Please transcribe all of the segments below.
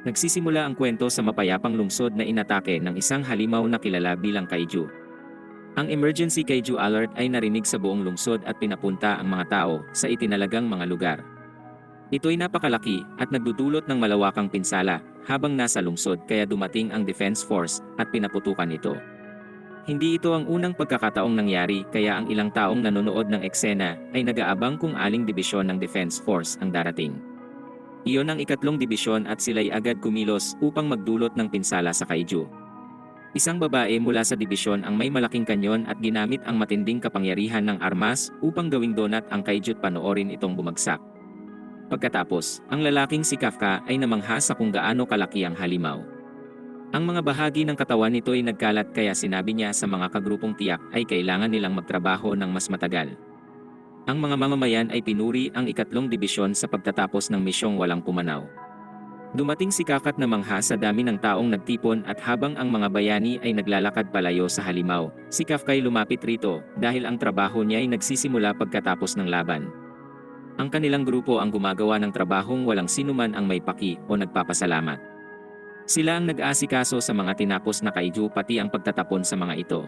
Nagsisimula ang kwento sa mapayapang lungsod na inatake ng isang halimaw na kilala bilang kaiju. Ang emergency kaiju alert ay narinig sa buong lungsod at pinapunta ang mga tao sa itinalagang mga lugar. Ito'y napakalaki at nagdudulot ng malawakang pinsala habang nasa lungsod, kaya dumating ang Defense Force at pinaputukan ito. Hindi ito ang unang pagkakataong nangyari, kaya ang ilang taong nanonood ng eksena ay nag-aabang kung aling dibisyon ng Defense Force ang darating. Iyon ang ikatlong dibisyon at sila'y agad kumilos upang magdulot ng pinsala sa kaiju. Isang babae mula sa dibisyon ang may malaking kanyon at ginamit ang matinding kapangyarihan ng armas upang gawing donut ang kaiju at panoorin itong bumagsak. Pagkatapos, ang lalaking si Kafka ay namangha sa kung gaano kalaki ang halimaw. Ang mga bahagi ng katawan nito ay nagkalat, kaya sinabi niya sa mga kagrupong tiyak ay kailangan nilang magtrabaho ng mas matagal. Ang mga mamamayan ay pinuri ang ikatlong dibisyon sa pagtatapos ng misyong walang pumanaw. Dumating si Kafka at namangha sa dami ng taong nagtipon, at habang ang mga bayani ay naglalakad palayo sa halimaw, si Kafka ay lumapit rito dahil ang trabaho niya ay nagsisimula pagkatapos ng laban. Ang kanilang grupo ang gumagawa ng trabahong walang sinuman ang may paki o nagpapasalamat. Sila ang nag-aasikaso sa mga tinapos na kaiju pati ang pagtatapon sa mga ito.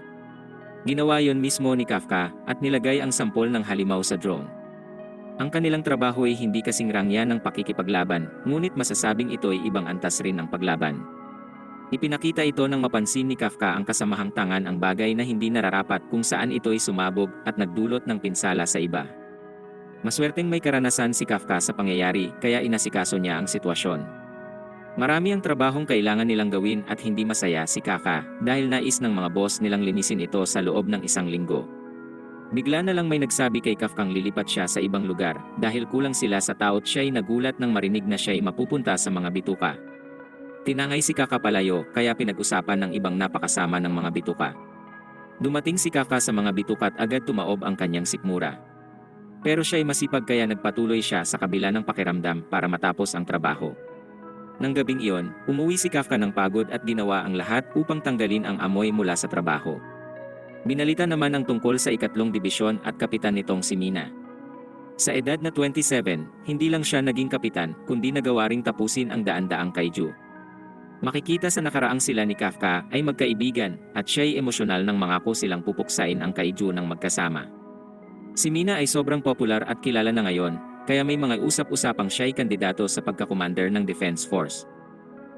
Ginawa yon mismo ni Kafka at nilagay ang sampol ng halimaw sa drone. Ang kanilang trabaho ay hindi kasing rangya ng pakikipaglaban, ngunit masasabing ito ay ibang antas rin ng paglaban. Ipinakita ito nang mapansin ni Kafka ang kasamahang tangan, ang bagay na hindi nararapat kung saan ito ay sumabog at nagdulot ng pinsala sa iba. Maswerteng may karanasan si Kafka sa pangyayari, kaya inasikaso niya ang sitwasyon. Marami ang trabahong kailangan nilang gawin at hindi masaya si Kafka dahil nais ng mga boss nilang linisin ito sa loob ng isang linggo. Bigla na lang may nagsabi kay Kafkang lilipat siya sa ibang lugar dahil kulang sila sa tao, at siya'y nagulat nang marinig na siya'y mapupunta sa mga bituka. Tinangay si Kafka palayo, kaya pinag-usapan ng ibang napakasama ng mga bituka. Dumating si Kafka sa mga bituka at agad tumaob ang kanyang sikmura. Pero siya'y masipag, kaya nagpatuloy siya sa kabila ng pakiramdam para matapos ang trabaho. Nang gabing iyon, umuwi si Kafka ng pagod at ginawa ang lahat upang tanggalin ang amoy mula sa trabaho. Binalita naman ang tungkol sa ikatlong dibisyon at kapitan nitong si Mina. Sa edad na 27, hindi lang siya naging kapitan, kundi nagawa ring tapusin ang daan-daang kaiju. Makikita sa nakaraang sila ni Kafka ay magkaibigan at siya'y emosyonal nang mangako silang pupuksain ang kaiju ng magkasama. Si Mina ay sobrang popular at kilala na ngayon, kaya may mga usap-usapang siya'y kandidato sa pagka-commander ng Defense Force.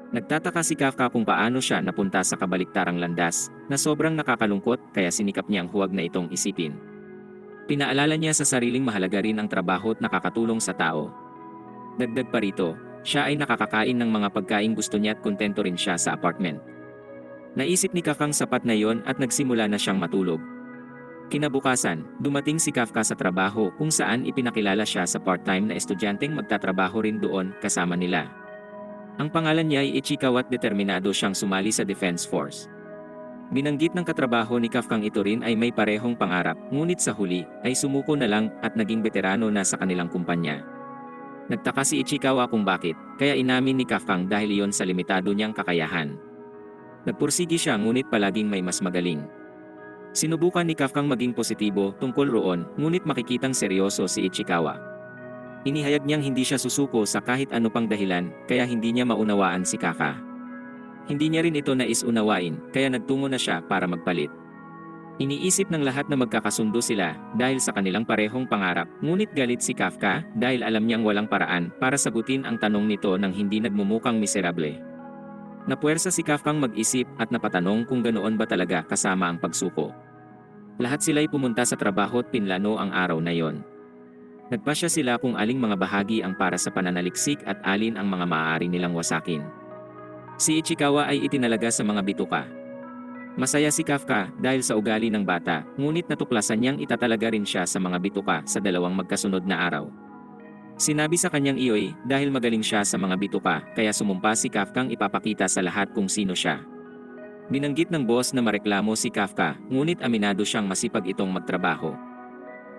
Nagtataka si Kafka kung paano siya napunta sa kabaliktarang landas, na sobrang nakakalungkot, kaya sinikap niyang huwag na itong isipin. Pinaalala niya sa sariling mahalaga rin ang trabaho at nakakatulong sa tao. Dagdag pa rito, siya ay nakakakain ng mga pagkaing gusto niya at kontento rin siya sa apartment. Naisip ni Kafkang sapat na yon at nagsimula na siyang matulog. Kinabukasan, dumating si Kafka sa trabaho kung saan ipinakilala siya sa part-time na estudyanteng magtatrabaho rin doon kasama nila. Ang pangalan niya ay Ichikawa at determinado siyang sumali sa Defense Force. Binanggit ng katrabaho ni Kafkang ito rin ay may parehong pangarap, ngunit sa huli ay sumuko na lang at naging veterano na sa kanilang kumpanya. Nagtaka si Ichikawa kung bakit, kaya inamin ni Kafkang dahil iyon sa limitado niyang kakayahan. Nagpursigi siya, ngunit palaging may mas magaling. Sinubukan ni Kafkang maging positibo tungkol roon, ngunit makikitang seryoso si Ichikawa. Inihayag niyang hindi siya susuko sa kahit ano pang dahilan, kaya hindi niya maunawaan si Kafka. Hindi niya rin ito nais-unawain, kaya nagtungo na siya para magpalit. Iniisip ng lahat na magkakasundo sila dahil sa kanilang parehong pangarap, ngunit galit si Kafka dahil alam niyang walang paraan para sagutin ang tanong nito nang hindi nagmumukang miserable. Napuwersa si Kafkang mag-isip at napatanong kung ganoon ba talaga kasama ang pagsuko. Lahat sila'y pumunta sa trabaho at pinlano ang araw na yon. Nagpasya sila kung aling mga bahagi ang para sa pananaliksik at alin ang mga maaari nilang wasakin. Si Ichikawa ay itinalaga sa mga bituka. Masaya si Kafka dahil sa ugali ng bata, ngunit natuklasan niyang itatalaga rin siya sa mga bituka sa dalawang magkasunod na araw. Sinabi sa kanyang iyoy dahil magaling siya sa mga bituka, kaya sumumpa si Kafkang ipapakita sa lahat kung sino siya. Binanggit ng boss na mareklamo si Kafka, ngunit aminado siyang masipag itong magtrabaho.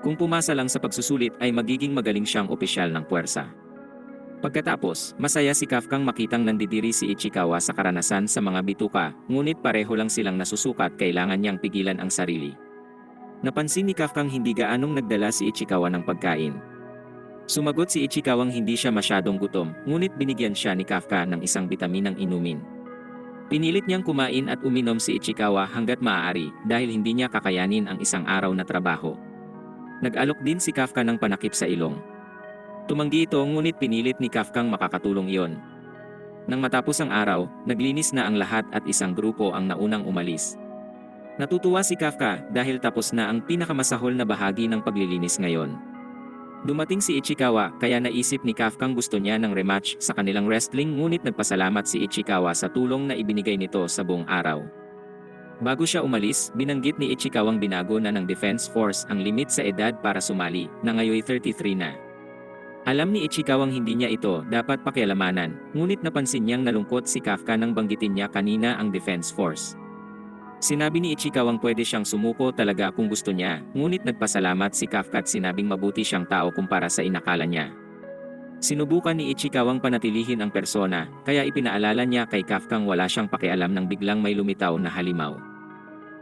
Kung pumasa lang sa pagsusulit ay magiging magaling siyang opisyal ng puwersa. Pagkatapos, masaya si Kafkang makitang nandidiri si Ichikawa sa karanasan sa mga bituka, ngunit pareho lang silang nasusukat, kailangan niyang pigilan ang sarili. Napansin ni Kafkang hindi gaanong nagdala si Ichikawa ng pagkain. Sumagot si Ichikawang hindi siya masyadong gutom, ngunit binigyan siya ni Kafka ng isang bitaminang inumin. Pinilit niyang kumain at uminom si Ichikawa hanggat maaari dahil hindi niya kakayanin ang isang araw na trabaho. Nag-alok din si Kafka ng panakip sa ilong. Tumanggi ito ngunit pinilit ni Kafkang makakatulong iyon. Nang matapos ang araw, naglinis na ang lahat at isang grupo ang naunang umalis. Natutuwa si Kafka dahil tapos na ang pinakamasahol na bahagi ng paglilinis ngayon. Dumating si Ichikawa kaya naisip ni Kafkang gusto niya ng rematch sa kanilang wrestling ngunit nagpasalamat si Ichikawa sa tulong na ibinigay nito sa buong araw. Bago siya umalis, binanggit ni Ichikawang binago na ng Defense Force ang limit sa edad para sumali, na ngayon 33 na. Alam ni Ichikawang hindi niya ito dapat pakialamanan, ngunit napansin niyang nalungkot si Kafka nang banggitin niya kanina ang Defense Force. Sinabi ni Ichikawang pwede siyang sumuko talaga kung gusto niya, ngunit nagpasalamat si Kafka at sinabing mabuti siyang tao kumpara sa inakala niya. Sinubukan ni Ichikawang panatilihin ang persona, kaya ipinaalala niya kay Kafkang wala siyang pakialam nang biglang may lumitaw na halimaw.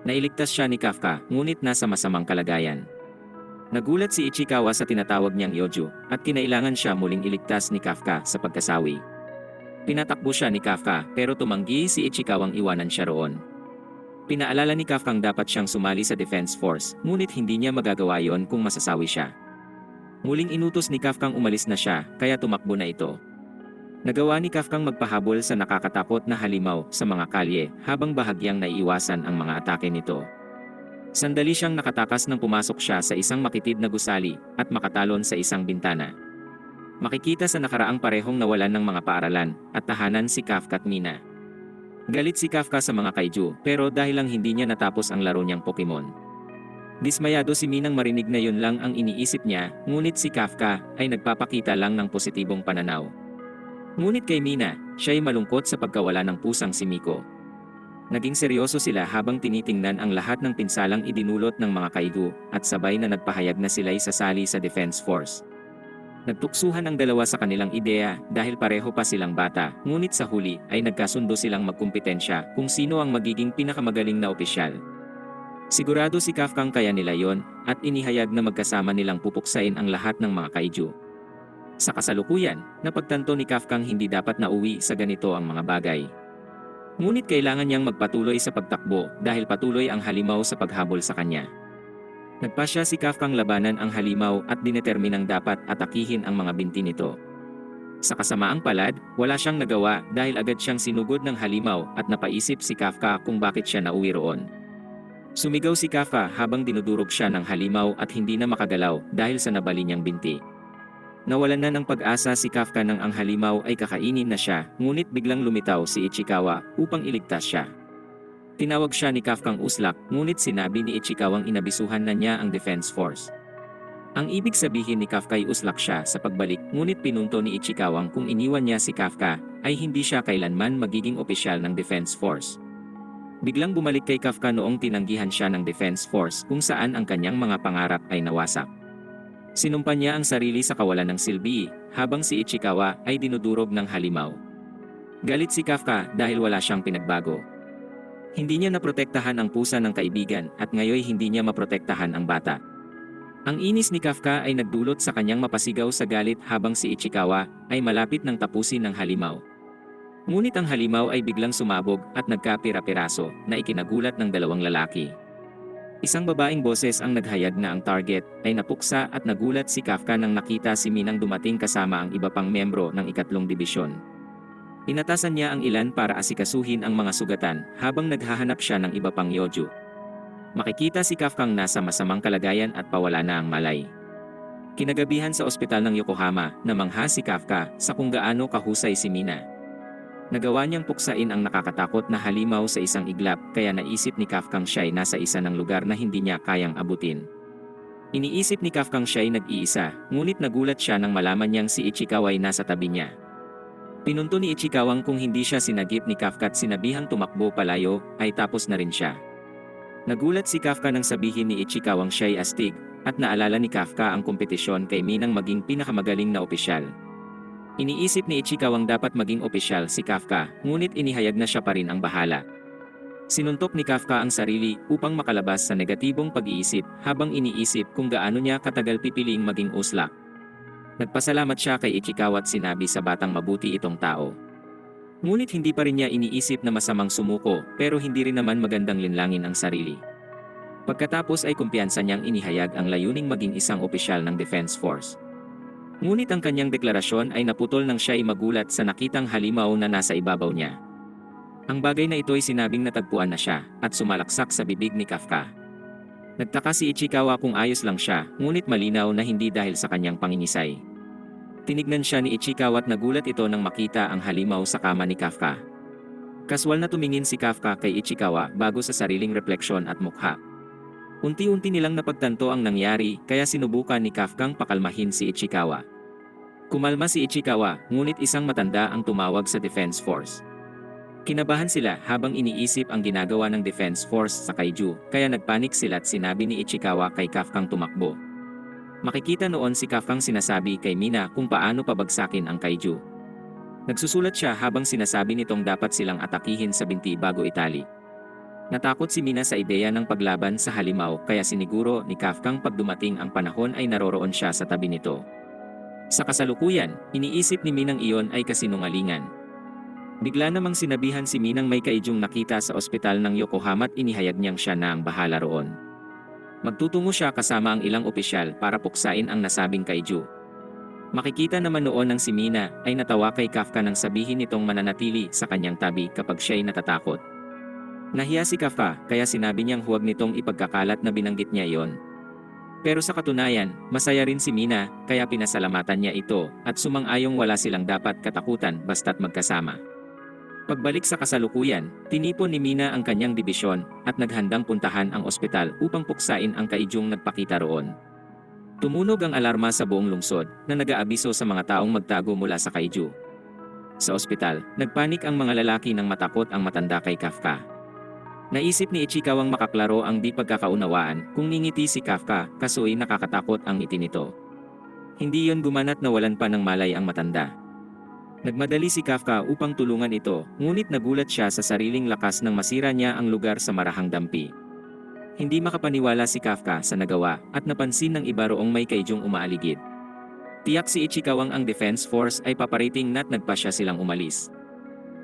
Nailigtas siya ni Kafka, ngunit nasa masamang kalagayan. Nagulat si Ichikawa sa tinatawag niyang Yoju, at kinailangan siya muling iligtas ni Kafka sa pagkasawi. Pinatakbo siya ni Kafka pero tumanggi si Ichikawang iwanan siya roon. Pinaalala ni Kafkang dapat siyang sumali sa Defense Force, ngunit hindi niya magagawa yon kung masasawi siya. Muling inutos ni Kafkang umalis na siya, kaya tumakbo na ito. Nagawa ni Kafkang magpahabol sa nakakatakot na halimaw sa mga kalye habang bahagyang naiiwasan ang mga atake nito. Sandali siyang nakatakas nang pumasok siya sa isang makitid na gusali at makatalon sa isang bintana. Makikita sa nakaraang parehong nawalan ng mga paaralan at tahanan si Kafka at Mina. Galit si Kafka sa mga kaiju pero dahil lang hindi niya natapos ang laro niyang Pokemon. Dismayado si Minang marinig na yun lang ang iniisip niya, ngunit si Kafka ay nagpapakita lang ng positibong pananaw. Ngunit kay Mina, siya'y malungkot sa pagkawala ng pusang si Miko. Naging seryoso sila habang tinitingnan ang lahat ng pinsalang idinulot ng mga kaigu at sabay na nagpahayag na sila'y sasali sa Defense Force. Nagtuksuhan ang dalawa sa kanilang ideya dahil pareho pa silang bata, ngunit sa huli ay nagkasundo silang magkumpetensya kung sino ang magiging pinakamagaling na opisyal. Sigurado si Kafkang kaya nila yon at inihayag na magkasama nilang pupuksain ang lahat ng mga kaiju. Sa kasalukuyan, napagtanto ni Kafkang hindi dapat nauwi sa ganito ang mga bagay. Ngunit kailangan niyang magpatuloy sa pagtakbo dahil patuloy ang halimaw sa paghabol sa kanya. Nagpasya si Kafkang labanan ang halimaw at dineterminang dapat atakihin ang mga binti nito. Sa kasamaang palad, wala siyang nagawa dahil agad siyang sinugod ng halimaw at napaisip si Kafka kung bakit siya nauwi roon. Sumigaw si Kafka habang dinudurog siya ng halimaw at hindi na makagalaw dahil sa nabali niyang binti. Nawalan na ng pag-asa si Kafka nang ang halimaw ay kakainin na siya, ngunit biglang lumitaw si Ichikawa upang iligtas siya. Tinawag siya ni Kafkang uslak, ngunit sinabi ni Ichikawang inabisuhan na niya ang Defense Force. Ang ibig sabihin ni Kafka ay uslak siya sa pagbalik, ngunit pinunto ni Ichikawang kung iniwan niya si Kafka, ay hindi siya kailanman magiging opisyal ng Defense Force. Biglang bumalik kay Kafka noong tinanggihan siya ng Defense Force kung saan ang kanyang mga pangarap ay nawasak. Sinumpa niya ang sarili sa kawalan ng silbi, habang si Ichikawa ay dinudurog ng halimaw. Galit si Kafka dahil wala siyang pinagbago. Hindi niya naprotektahan ang pusa ng kaibigan at ngayon hindi niya maprotektahan ang bata. Ang inis ni Kafka ay nagdulot sa kanyang mapasigaw sa galit habang si Ichikawa ay malapit ng tapusin ng halimaw. Ngunit ang halimaw ay biglang sumabog at nagkapira-piraso na ikinagulat ng dalawang lalaki. Isang babaeng boses ang naghayag na ang target ay napuksa at nagulat si Kafka nang nakita si Minang dumating kasama ang iba pang membro ng ikatlong dibisyon. Inatasan niya ang ilan para asikasuhin ang mga sugatan habang naghahanap siya ng iba pang Yoju. Makikita si Kafkang nasa masamang kalagayan at pawala na ang malay. Kinagabihan sa ospital ng Yokohama, namangha si Kafka sa kung gaano kahusay si Mina. Nagawa niyang puksain ang nakakatakot na halimaw sa isang iglap kaya naisip ni Kafkang siya'y nasa isa ng lugar na hindi niya kayang abutin. Iniisip ni Kafkang siya'y nag-iisa, ngunit nagulat siya nang malaman niyang si Ichikawa ay nasa tabi niya. Pinunto ni Ichikawang kung hindi siya sinagip ni Kafka at sinabihang tumakbo palayo, ay tapos na rin siya. Nagulat si Kafka nang sabihin ni Ichikawang siya'y astig, at naalala ni Kafka ang kompetisyon kay Minang maging pinakamagaling na opisyal. Iniisip ni Ichikawang dapat maging opisyal si Kafka, ngunit inihayag na siya pa rin ang bahala. Sinuntok ni Kafka ang sarili upang makalabas sa negatibong pag-iisip habang iniisip kung gaano niya katagal pipiliing maging uslak. Nagpasalamat siya kay Ichikawa at sinabi sa batang mabuti itong tao. Ngunit hindi pa rin niya iniisip na masamang sumuko, pero hindi rin naman magandang linlangin ang sarili. Pagkatapos ay kumpiyansa niyang inihayag ang layuning maging isang opisyal ng Defense Force. Ngunit ang kanyang deklarasyon ay naputol nang siya ay magulat sa nakitang halimaw na nasa ibabaw niya. Ang bagay na ito ay sinabing natagpuan na siya, at sumalaksak sa bibig ni Kafka. Nagtaka si Ichikawa kung ayos lang siya, ngunit malinaw na hindi dahil sa kanyang pangingisay. Tinignan siya ni Ichikawa at nagulat ito nang makita ang halimaw sa kama ni Kafka. Kaswal na tumingin si Kafka kay Ichikawa bago sa sariling refleksyon at mukha. Unti-unti nilang napagtanto ang nangyari, kaya sinubukan ni Kafkang pakalmahin si Ichikawa. Kumalma si Ichikawa, ngunit isang matanda ang tumawag sa Defense Force. Kinabahan sila habang iniisip ang ginagawa ng Defense Force sa kaiju, kaya nagpanik sila at sinabi ni Ichikawa kay Kafkang tumakbo. Makikita noon si Kafkang sinasabi kay Mina kung paano pabagsakin ang kaiju. Nagsusulat siya habang sinasabi nitong dapat silang atakihin sa binti bago itali. Natakot si Mina sa ideya ng paglaban sa halimaw, kaya siniguro ni Kafkang pag dumating ang panahon ay naroroon siya sa tabi nito. Sa kasalukuyan, iniisip ni Minang iyon ay kasinungalingan. Bigla namang sinabihan si Minang may kaijung nakita sa ospital ng Yokohama at inihayag niyang siya na ang bahala roon. Magtutungo siya kasama ang ilang opisyal para puksain ang nasabing kaiju. Makikita naman noon ng si Mina ay natawa kay Kafka nang sabihin nitong mananatili sa kanyang tabi kapag siya'y natatakot. Nahiya si Kafka, kaya sinabi niyang huwag nitong ipagkakalat na binanggit niya iyon. Pero sa katunayan, masaya rin si Mina, kaya pinasalamatan niya ito, at sumang-ayong wala silang dapat katakutan basta't magkasama. Pagbalik sa kasalukuyan, tinipon ni Mina ang kanyang dibisyon, at naghandang puntahan ang ospital upang puksain ang kaijung nagpakita roon. Tumunog ang alarma sa buong lungsod, na nag-aabiso sa mga taong magtago mula sa kaiju. Sa ospital, nagpanik ang mga lalaki nang matakot ang matanda kay Kafka. Naisip ni Ichikawang makaklaro ang di pagkakaunawaan kung ningiti si Kafka, kaso'y nakakatakot ang ngiti nito. Hindi yon gumanat na walan pa ng malay ang matanda. Nagmadali si Kafka upang tulungan ito, ngunit nagulat siya sa sariling lakas nang masira niya ang lugar sa marahang dampi. Hindi makapaniwala si Kafka sa nagawa at napansin ng iba roong may kaijung umaaligid. Tiyak si Ichikawang ang Defense Force ay paparating na't nagpasya silang umalis.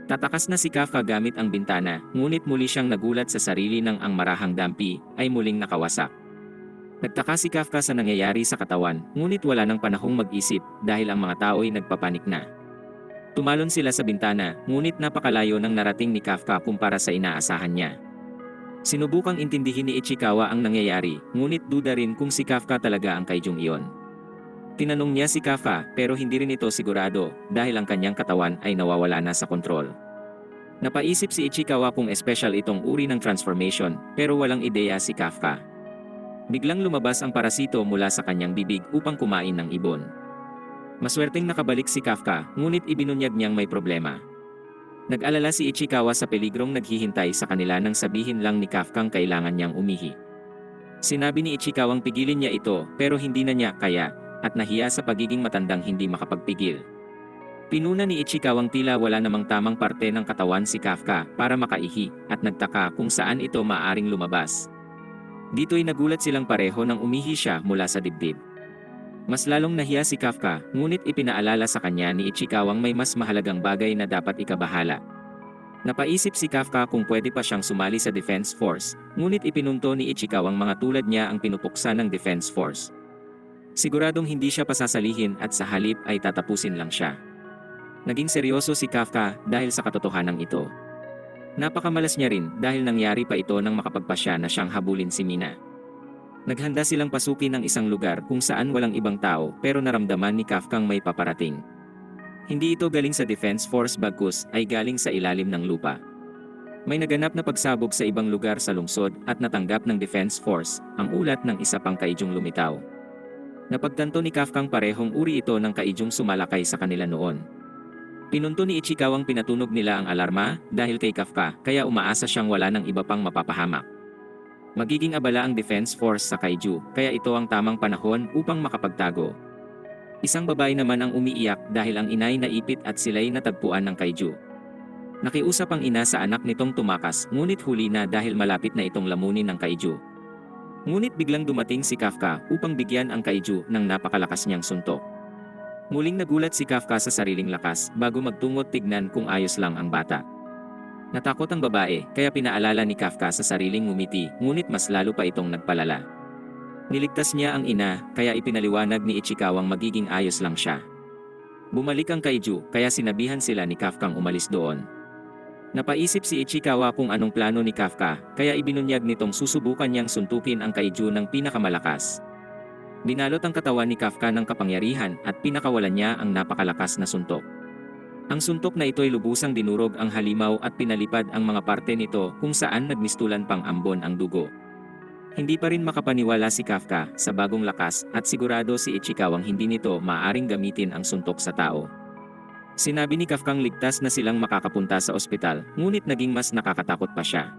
Tatakas na si Kafka gamit ang bintana, ngunit muli siyang nagulat sa sarili nang ang marahang dampi ay muling nakawasak. Nagtaka si Kafka sa nangyayari sa katawan, ngunit wala nang panahong mag-isip dahil ang mga tao ay nagpapanik na. Tumalon sila sa bintana, ngunit napakalayo ng narating ni Kafka kumpara sa inaasahan niya. Sinubukang intindihin ni Ichikawa ang nangyayari, ngunit duda rin kung si Kafka talaga ang kaijung iyon. Tinanong niya si Kafka, pero hindi rin ito sigurado dahil ang kanyang katawan ay nawawala na sa kontrol. Napaisip si Ichikawa kung espesyal itong uri ng transformation, pero walang ideya si Kafka. Biglang lumabas ang parasito mula sa kanyang bibig upang kumain ng ibon. Maswerteng nakabalik si Kafka, ngunit ibinunyag niyang may problema. Nag-alala si Ichikawa sa peligrong naghihintay sa kanila nang sabihin lang ni Kafkang kailangan niyang umihi. Sinabi ni Ichikawang pigilin niya ito, pero hindi na niya kaya, at nahiya sa pagiging matandang hindi makapagpigil. Pinuna ni Ichikawang tila wala namang tamang parte ng katawan si Kafka para makaihi, at nagtaka kung saan ito maaring lumabas. Dito'y nagulat silang pareho nang umihi siya mula sa dibdib. Mas lalong nahiya si Kafka, ngunit ipinaalala sa kanya ni Ichikawang may mas mahalagang bagay na dapat ikabahala. Napaisip si Kafka kung pwede pa siyang sumali sa Defense Force, ngunit ipinunto ni Ichikawang mga tulad niya ang pinupuksa ng Defense Force. Siguradong hindi siya pasasalihin at sa halip ay tatapusin lang siya. Naging seryoso si Kafka dahil sa katotohanan ito. Napakamalas niya rin dahil nangyari pa ito nang makapagpasya na siyang habulin si Mina. Naghanda silang pasukin ang isang lugar kung saan walang ibang tao pero naramdaman ni Kafkang may paparating. Hindi ito galing sa Defense Force bagkus ay galing sa ilalim ng lupa. May naganap na pagsabog sa ibang lugar sa lungsod at natanggap ng Defense Force ang ulat ng isa pang kaijung lumitaw. Napagtanto ni Kafkang parehong uri ito ng kaijung sumalakay sa kanila noon. Pinunto ni Ichikawang pinatunog nila ang alarma dahil kay Kafka, kaya umaasa siyang wala ng iba pang mapapahamak. Magiging abala ang Defense Force sa kaiju, kaya ito ang tamang panahon upang makapagtago. Isang babae naman ang umiiyak dahil ang inay naipit at sila'y natagpuan ng kaiju. Nakiusap ang ina sa anak nitong tumakas, ngunit huli na dahil malapit na itong lamunin ng kaiju. Ngunit biglang dumating si Kafka upang bigyan ang kaiju ng napakalakas niyang suntok. Muling nagulat si Kafka sa sariling lakas bago magtungot tignan kung ayos lang ang bata. Natakot ang babae kaya pinaalala ni Kafka sa sariling ngumiti ngunit mas lalo pa itong nagpalala. Niligtas niya ang ina kaya ipinaliwanag ni Ichikawang magiging ayos lang siya. Bumalik ang kaiju kaya sinabihan sila ni Kafkang umalis doon. Napaisip si Ichikawa kung anong plano ni Kafka kaya ibinunyag nitong susubukan niyang suntukin ang kaiju ng pinakamalakas. Binalot ang katawan ni Kafka ng kapangyarihan at pinakawalan niya ang napakalakas na suntok. Ang suntok na ito'y lubusang dinurog ang halimaw at pinalipad ang mga parte nito kung saan nagmistulan pang ambon ang dugo. Hindi pa rin makapaniwala si Kafka sa bagong lakas at sigurado si Ichikawang hindi nito maaaring gamitin ang suntok sa tao. Sinabi ni Kafkang ligtas na silang makakapunta sa ospital, ngunit naging mas nakakatakot pa siya.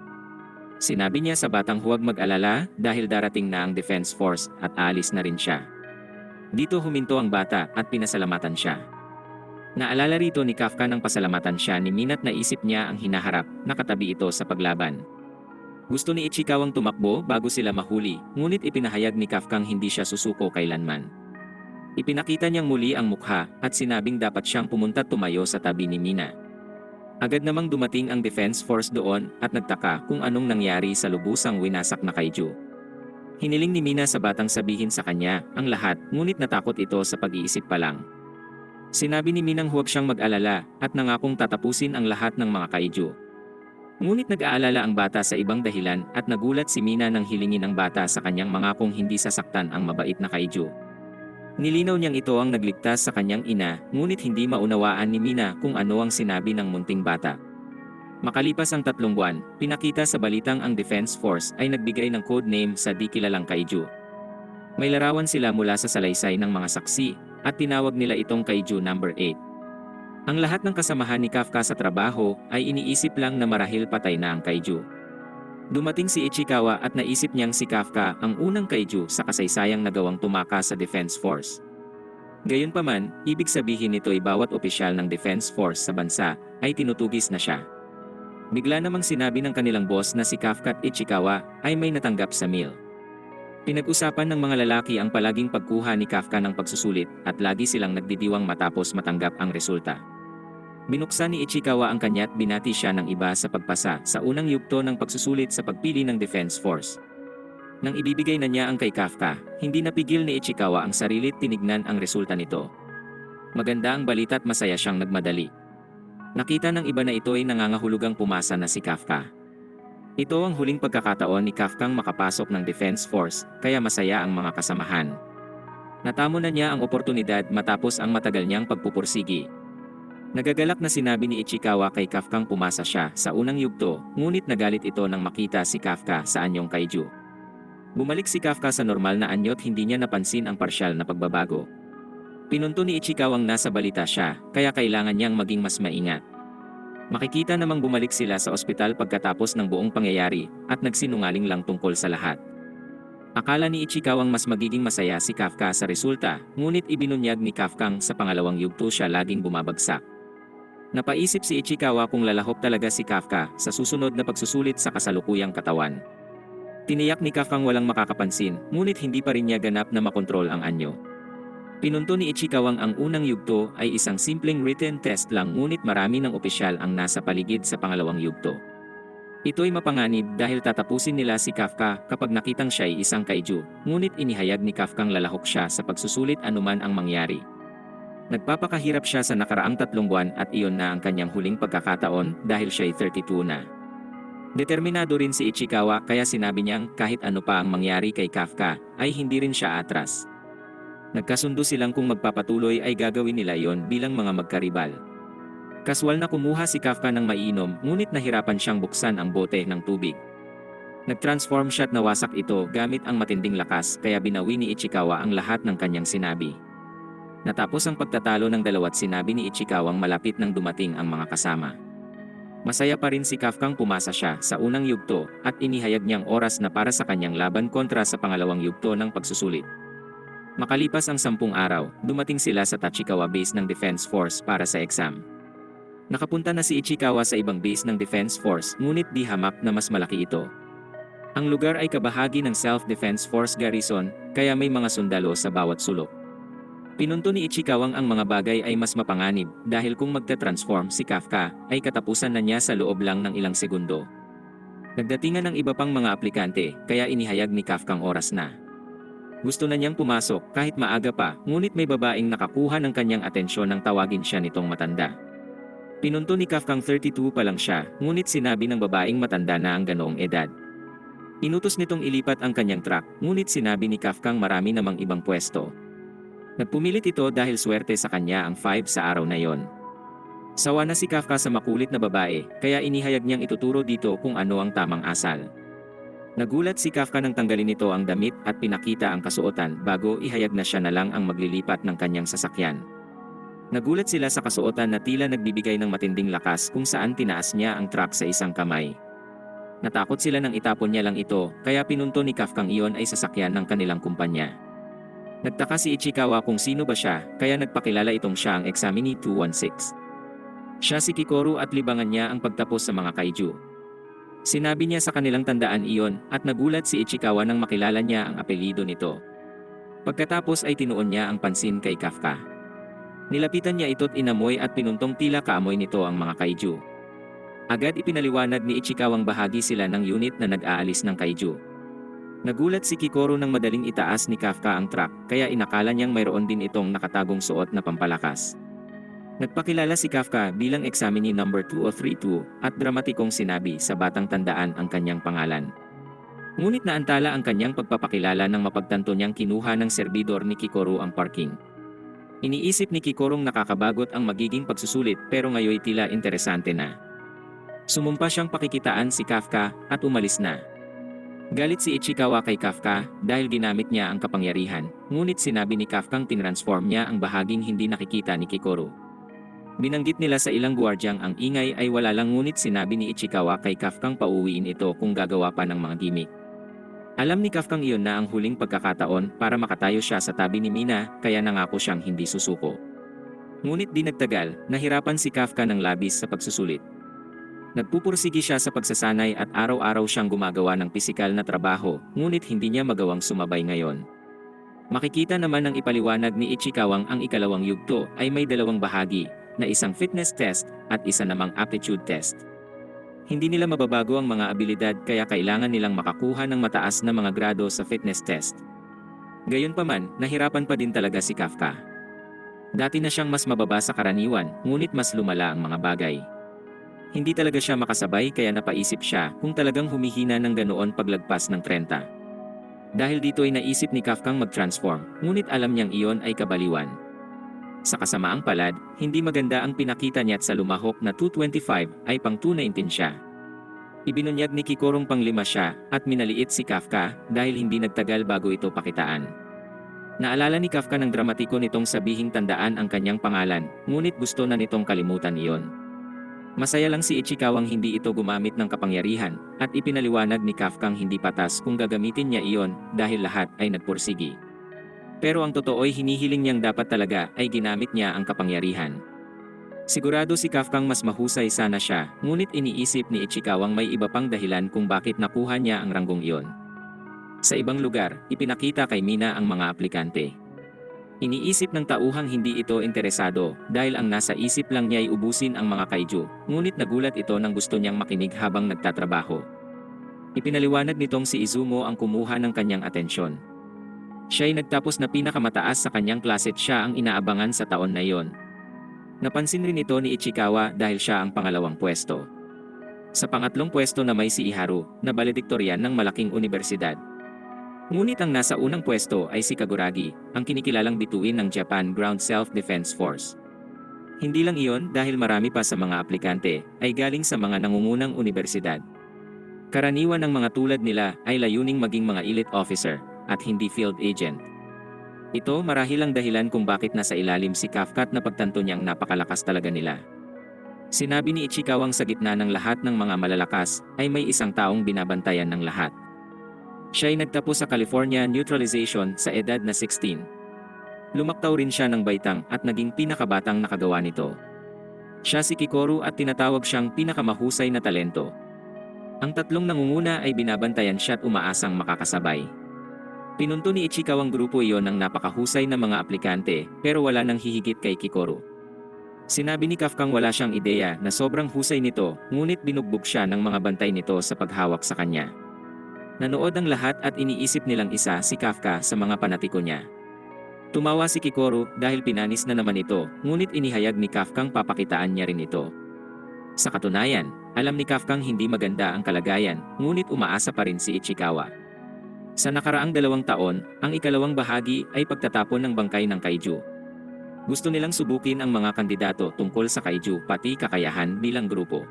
Sinabi niya sa batang huwag mag-alala dahil darating na ang Defense Force at aalis na rin siya. Dito huminto ang bata at pinasalamatan siya. Naalala rito ni Kafka ng pasalamatan siya ni Mina't naisip niya ang hinaharap, nakatabi ito sa paglaban. Gusto ni Ichikawang tumakbo bago sila mahuli, ngunit ipinahayag ni Kafkang hindi siya susuko kailanman. Ipinakita niyang muli ang mukha at sinabing dapat siyang pumunta tumayo sa tabi ni Mina. Agad namang dumating ang Defense Force doon at nagtaka kung anong nangyari sa lubusang winasak na kaiju. Hiniling ni Mina sa batang sabihin sa kanya ang lahat ngunit natakot ito sa pag-iisip pa lang. Sinabi ni Minang huwag siyang mag-alala at nangakong tatapusin ang lahat ng mga kaiju. Ngunit nag-aalala ang bata sa ibang dahilan at nagulat si Mina nang hilingin ang bata sa kanyang mangakong hindi sasaktan ang mabait na kaiju. Nilinaw niyang ito ang nagligtas sa kanyang ina, ngunit hindi maunawaan ni Mina kung ano ang sinabi ng munting bata. Makalipas ang 3 buwan, pinakita sa balitang ang Defense Force ay nagbigay ng code name sa di kilalang kaiju. May larawan sila mula sa salaysay ng mga saksi, at tinawag nila itong Kaiju number 8. Ang lahat ng kasamahan ni Kafka sa trabaho ay iniisip lang na marahil patay na ang kaiju. Dumating si Ichikawa at naisip niyang si Kafka ang unang kaiju sa kasaysayang nagawang tumakas sa Defense Force. Gayunpaman, ibig sabihin nito ay bawat opisyal ng Defense Force sa bansa ay tinutugis na siya. Bigla namang sinabi ng kanilang boss na si Kafka at Ichikawa ay may natanggap sa meal. Pinag-usapan ng mga lalaki ang palaging pagkuha ni Kafka ng pagsusulit at lagi silang nagdidiwang matapos matanggap ang resulta. Binuksan ni Ichikawa ang kanya at binati siya ng iba sa pagpasa sa unang yugto ng pagsusulit sa pagpili ng Defense Force. Nang ibibigay na niya ang kay Kafka, hindi napigil ni Ichikawa ang sarili at tinignan ang resulta nito. Maganda ang balita at masaya siyang nagmadali. Nakita ng iba na ito ay nangangahulugang pumasa na si Kafka. Ito ang huling pagkakataon ni Kafkang makapasok ng Defense Force, kaya masaya ang mga kasamahan. Natamo na niya ang oportunidad matapos ang matagal niyang pagpupursigi. Nagagalak na sinabi ni Ichikawa kay Kafkang pumasa siya sa unang yugto, ngunit nagalit ito nang makita si Kafka sa anyong kaiju. Bumalik si Kafka sa normal na anyo at hindi niya napansin ang parsyal na pagbabago. Pinunto ni Ichikawang nasa balita siya, kaya kailangan niyang maging mas maingat. Makikita namang bumalik sila sa ospital pagkatapos ng buong pangyayari at nagsinungaling lang tungkol sa lahat. Akala ni Ichikawang mas magiging masaya si Kafka sa resulta, ngunit ibinunyag ni Kafkang sa pangalawang yugto siya laging bumabagsak. Napaisip si Ichikawa kung lalahok talaga si Kafka sa susunod na pagsusulit sa kasalukuyang katawan. Tiniyak ni Kafkang walang makakapansin, ngunit hindi pa rin niya ganap na makontrol ang anyo. Pinunto ni Ichikawang ang unang yugto ay isang simpleng written test lang ngunit marami ng opisyal ang nasa paligid sa pangalawang yugto. Ito'y mapanganib dahil tatapusin nila si Kafka kapag nakitang siya'y isang kaiju, ngunit inihayag ni Kafkang lalahok siya sa pagsusulit anuman ang mangyari. Nagpapakahirap siya sa nakaraang 3 buwan at iyon na ang kanyang huling pagkakataon dahil siya'y 32 na. Determinado rin si Ichikawa kaya sinabi niyang kahit ano pa ang mangyari kay Kafka ay hindi rin siya atras. Nagkasundo silang kung magpapatuloy ay gagawin nila yon bilang mga magkaribal. Kaswal na kumuha si Kafka ng mainom ngunit nahirapan siyang buksan ang bote ng tubig. Nag-transform siya at nawasak ito gamit ang matinding lakas kaya binawi ni Ichikawa ang lahat ng kanyang sinabi. Natapos ang pagtatalo ng dalawa't sinabi ni Ichikawang malapit nang dumating ang mga kasama. Masaya pa rin si Kafkang pumasa siya sa unang yugto at inihayag niyang oras na para sa kanyang laban kontra sa pangalawang yugto ng pagsusulit. Makalipas ang 10 araw, dumating sila sa Tachikawa base ng Defense Force para sa exam. Nakapunta na si Ichikawa sa ibang base ng Defense Force ngunit di hamak na mas malaki ito. Ang lugar ay kabahagi ng Self-Defense Force Garrison, kaya may mga sundalo sa bawat sulok. Pinunto ni Ichikawa ang mga bagay ay mas mapanganib dahil kung magte-transform si Kafka, ay katapusan na niya sa loob lang ng ilang segundo. Nagdatingan ng iba pang mga aplikante, kaya inihayag ni Kafka ang oras na. Gusto na niyang pumasok kahit maaga pa, ngunit may babaeng nakakuha ng kanyang atensyon nang tawagin siya nitong matanda. Pinunto ni Kafka 32 pa lang siya, ngunit sinabi ng babaeng matanda na ang ganoong edad. Inutos nitong ilipat ang kanyang truck, ngunit sinabi ni Kafka marami namang ibang pwesto. Nagpumilit ito dahil swerte sa kanya ang 5 sa araw na yon. Sawa na si Kafka sa makulit na babae, kaya inihayag niyang ituturo dito kung ano ang tamang asal. Nagulat si Kafka nang tanggalin nito ang damit at pinakita ang kasuotan bago ihayag na siya na lang ang maglilipat ng kanyang sasakyan. Nagulat sila sa kasuotan na tila nagbibigay ng matinding lakas kung saan tinaas niya ang truck sa isang kamay. Natakot sila nang itapon niya lang ito, kaya pinunto ni Kafka iyon ay sasakyan ng kanilang kumpanya. Nagtaka si Ichikawa kung sino ba siya, kaya nagpakilala itong siya ang Examini 216. Siya si Kikoru at libangan niya ang pagtapos sa mga kaiju. Sinabi niya sa kanilang tandaan iyon at nagulat si Ichikawa nang makilala niya ang apelyido nito. Pagkatapos ay tinuon niya ang pansin kay Kafka. Nilapitan niya ito't inamoy at pinuntong tila kaamoy nito ang mga kaiju. Agad ipinaliwanag ni Ichikawang bahagi sila ng unit na nag-aalis ng kaiju. Nagulat si Kikoru nang madaling itaas ni Kafka ang truck, kaya inakala niyang mayroon din itong nakatagong suot na pampalakas. Nagpakilala si Kafka bilang Examini number 2032 at dramatikong sinabi sa batang tandaan ang kanyang pangalan. Ngunit naantala ang kanyang pagpapakilala nang mapagtanto niyang kinuha ng serbidor ni Kikoru ang parking. Iniisip ni Kikorong nakakabagot ang magiging pagsusulit pero ngayoy tila interesante na. Sumumpa siyang pakikitaan si Kafka at umalis na. Galit si Ichikawa kay Kafka dahil ginamit niya ang kapangyarihan, ngunit sinabi ni Kafkang tinransform niya ang bahaging hindi nakikita ni Kikoru. Binanggit nila sa ilang guwardyang ang ingay ay wala lang, ngunit sinabi ni Ichikawa kay Kafkang pauwiin ito kung gagawa pa ng mga gimmick. Alam ni Kafkang iyon na ang huling pagkakataon para makatayo siya sa tabi ni Mina, kaya nangako siyang hindi susuko. Ngunit di nagtagal, nahirapan si Kafka ng labis sa pagsusulit. Nagpupursigi siya sa pagsasanay at araw-araw siyang gumagawa ng pisikal na trabaho, ngunit hindi niya magawang sumabay ngayon. Makikita naman ng ipaliwanag ni Ichikawang ang ikalawang yugto ay may dalawang bahagi, na isang fitness test at isa namang aptitude test. Hindi nila mababago ang mga abilidad, kaya kailangan nilang makakuha ng mataas na mga grado sa fitness test. Gayunpaman, nahirapan pa din talaga si Kafka. Dati na siyang mas mababa sa karaniwan, ngunit mas lumala ang mga bagay. Hindi talaga siya makasabay, kaya napaisip siya kung talagang humihina ng ganoon paglagpas ng 30. Dahil dito ay naisip ni Kafkang mag-transform, ngunit alam niyang iyon ay kabaliwan. Sa kasamaang palad, hindi maganda ang pinakita niya at sa lumahok na 225 ay pang 219 siya. Ibinunyag ni Kikorong pang 5 siya at minaliit si Kafka dahil hindi nagtagal bago ito pakitaan. Naalala ni Kafka ng dramatiko nitong sabihing tandaan ang kanyang pangalan, ngunit gusto na nitong kalimutan iyon. Masaya lang si Ichikawang hindi ito gumamit ng kapangyarihan, at ipinaliwanag ni Kafkang hindi patas kung gagamitin niya iyon dahil lahat ay nagpursigi. Pero ang totoo ay hinihiling niyang dapat talaga ay ginamit niya ang kapangyarihan. Sigurado si Kafkang mas mahusay sana siya, ngunit iniisip ni Ichikawang may iba pang dahilan kung bakit nakuha niya ang ranggong iyon. Sa ibang lugar, ipinakita kay Mina ang mga aplikante. Iniisip ng tauhang hindi ito interesado dahil ang nasa isip lang niya ay ubusin ang mga kaiju, ngunit nagulat ito nang gusto niyang makinig habang nagtatrabaho. Ipinaliwanag nitong si Izumo ang kumuha ng kanyang atensyon. Siya ay nagtapos na pinakamataas sa kanyang klase at siya ang inaabangan sa taon na iyon. Napansin rin ito ni Ichikawa dahil siya ang pangalawang pwesto. Sa pangatlong pwesto na may si Iharu, na valediktoryan ng malaking universidad. Ngunit ang nasa unang pwesto ay si Kaguragi, ang kinikilalang bituin ng Japan Ground Self-Defense Force. Hindi lang iyon, dahil marami pa sa mga aplikante ay galing sa mga nangungunang universidad. Karaniwan ng mga tulad nila ay layuning maging mga elite officer at hindi field agent. Ito marahil ang dahilan kung bakit nasa ilalim si Kafka at napagtanto niyang napakalakas talaga nila. Sinabi ni Ichikawang sa gitna ng lahat ng mga malalakas ay may isang taong binabantayan ng lahat. Siya ay nagtapos sa California Neutralization sa edad na 16. Lumaktaw rin siya ng baitang at naging pinakabatang nakagawa nito. Siya si Kikoru at tinatawag siyang pinakamahusay na talento. Ang tatlong nangunguna ay binabantayan siya at umaasang makakasabay. Pinunto ni Ichikawa ang grupo iyon ng napakahusay na mga aplikante, pero wala nang hihigit kay Kikoru. Sinabi ni Kafkang wala siyang ideya na sobrang husay nito, ngunit binugbog siya ng mga bantay nito sa paghawak sa kanya. Nanood ang lahat at iniisip nilang isa si Kafka sa mga panatiko niya. Tumawa si Kikoru dahil pinanis na naman ito, ngunit inihayag ni Kafkang papakitaan niya rin ito. Sa katunayan, alam ni Kafkang hindi maganda ang kalagayan, ngunit umaasa pa rin si Ichikawa. Sa nakaraang 2 taon, ang ikalawang bahagi ay pagtatapon ng bangkay ng kaiju. Gusto nilang subukin ang mga kandidato tungkol sa kaiju pati kakayahan bilang grupo.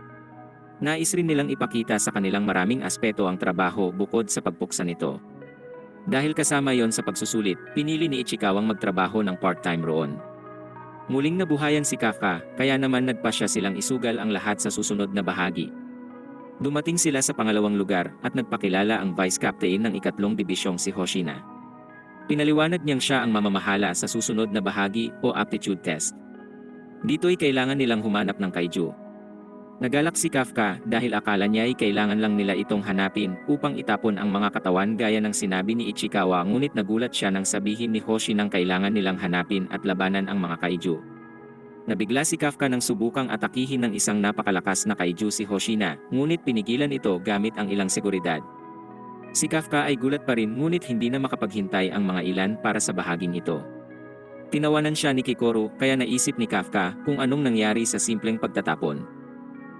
Nais rin nilang ipakita sa kanilang maraming aspeto ang trabaho bukod sa pagpuksa nito. Dahil kasama yon sa pagsusulit, pinili ni Ichikawang magtrabaho ng part-time roon. Muling nabuhayan si Kafka, kaya naman nagpasya silang isugal ang lahat sa susunod na bahagi. Dumating sila sa pangalawang lugar at nagpakilala ang Vice Captain ng 3 Dibisyong si Hoshina. Pinaliwanag niyang siya ang mamamahala sa susunod na bahagi o aptitude test. Dito'y kailangan nilang humanap ng kaiju. Nagalak si Kafka dahil akala niya ay kailangan lang nila itong hanapin upang itapon ang mga katawan gaya ng sinabi ni Ichikawa, ngunit nagulat siya nang sabihin ni Hoshi nang kailangan nilang hanapin at labanan ang mga kaiju. Nabigla si Kafka nang subukang atakihin ng isang napakalakas na kaiju si Hoshina, ngunit pinigilan ito gamit ang ilang seguridad. Si Kafka ay gulat pa rin ngunit hindi na makapaghintay ang mga ilan para sa bahaging ito. Tinawanan siya ni Kikoru kaya naisip ni Kafka kung anong nangyari sa simpleng pagtatapon.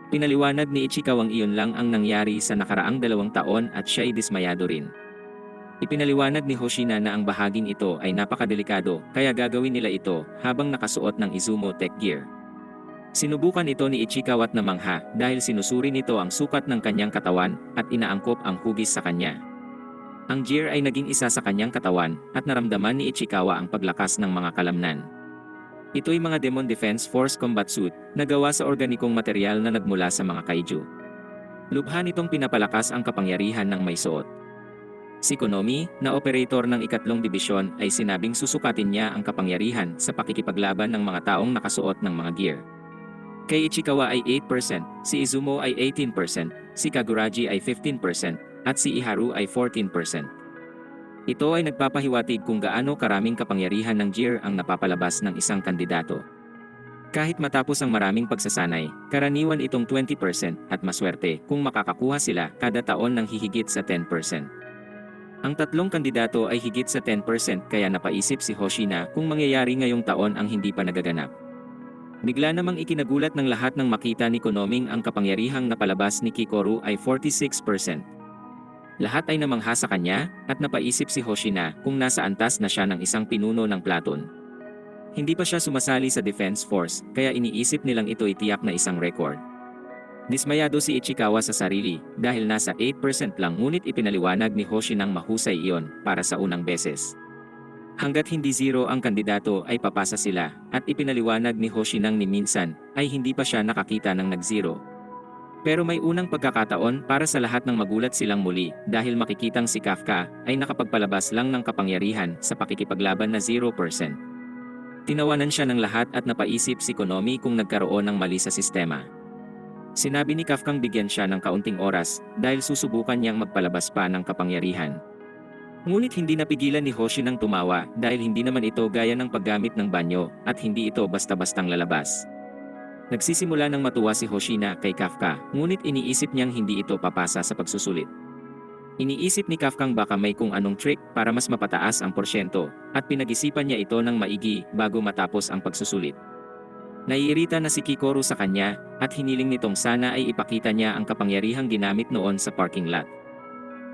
Pinaliwanag ni Ichikawang iyon lang ang nangyari sa nakaraang 2 taon at siya ay dismayado rin. Ipinaliwanag ni Hoshina na ang bahaging ito ay napakadelikado kaya gagawin nila ito habang nakasuot ng Izumo Tech Gear. Sinubukan ito ni Ichikawa at namangha dahil sinusuri nito ang sukat ng kanyang katawan at inaangkop ang hugis sa kanya. Ang gear ay naging isa sa kanyang katawan at naramdaman ni Ichikawa ang paglakas ng mga kalamnan. Ito'y mga Demon Defense Force Combat Suit na gawa sa organikong material na nagmula sa mga kaiju. Lubha nitong pinapalakas ang kapangyarihan ng may suot. Si Konomi, na operator ng 3 Dibisyon, ay sinabing susukatin niya ang kapangyarihan sa pakikipaglaban ng mga taong nakasuot ng mga gear. Kay Ichikawa ay 8%, si Izumo ay 18%, si Kaguraji ay 15%, at si Iharu ay 14%. Ito ay nagpapahiwatig kung gaano karaming kapangyarihan ng gear ang napapalabas ng isang kandidato. Kahit matapos ang maraming pagsasanay, karaniwan itong 20% at maswerte kung makakakuha sila kada taon ng hihigit sa 10%. Ang 3 kandidato ay higit sa 10% kaya napaisip si Hoshina kung mangyayari ngayong taon ang hindi pa nagaganap. Bigla namang ikinagulat ng lahat nang makita ni Konoming ang kapangyarihang napalabas ni Kikoru ay 46%. Lahat ay namangha sa kanya at napaisip si Hoshina kung nasa antas na siya ng isang pinuno ng platon. Hindi pa siya sumasali sa Defense Force kaya iniisip nilang ito'y tiyak na isang record. Dismayado si Ichikawa sa sarili dahil nasa 8% lang, ngunit ipinaliwanag ni Hoshi nang mahusay iyon para sa unang beses. Hanggat hindi 0 ang kandidato ay papasa sila at ipinaliwanag ni Hoshi nang ni minsan ay hindi pa siya nakakita ng nag-0. Pero may unang pagkakataon para sa lahat ng magulat silang muli dahil makikitang si Kafka ay nakapagpalabas lang ng kapangyarihan sa pakikipaglaban na 0%. Tinawanan siya ng lahat at napaisip si Konomi kung nagkaroon ng mali sa sistema. Sinabi ni Kafkang bigyan siya ng kaunting oras dahil susubukan niyang magpalabas pa ng kapangyarihan. Ngunit hindi napigilan ni Hoshi nang tumawa dahil hindi naman ito gaya ng paggamit ng banyo at hindi ito basta-bastang lalabas. Nagsisimula ng matuwa si Hoshina kay Kafka, ngunit iniisip niyang hindi ito papasa sa pagsusulit. Iniisip ni Kafkang baka may kung anong trick para mas mapataas ang porsyento at pinag-isipan niya ito ng maigi bago matapos ang pagsusulit. Naiirita na si Kikoru sa kanya at hiniling nitong sana ay ipakita niya ang kapangyarihang ginamit noon sa parking lot.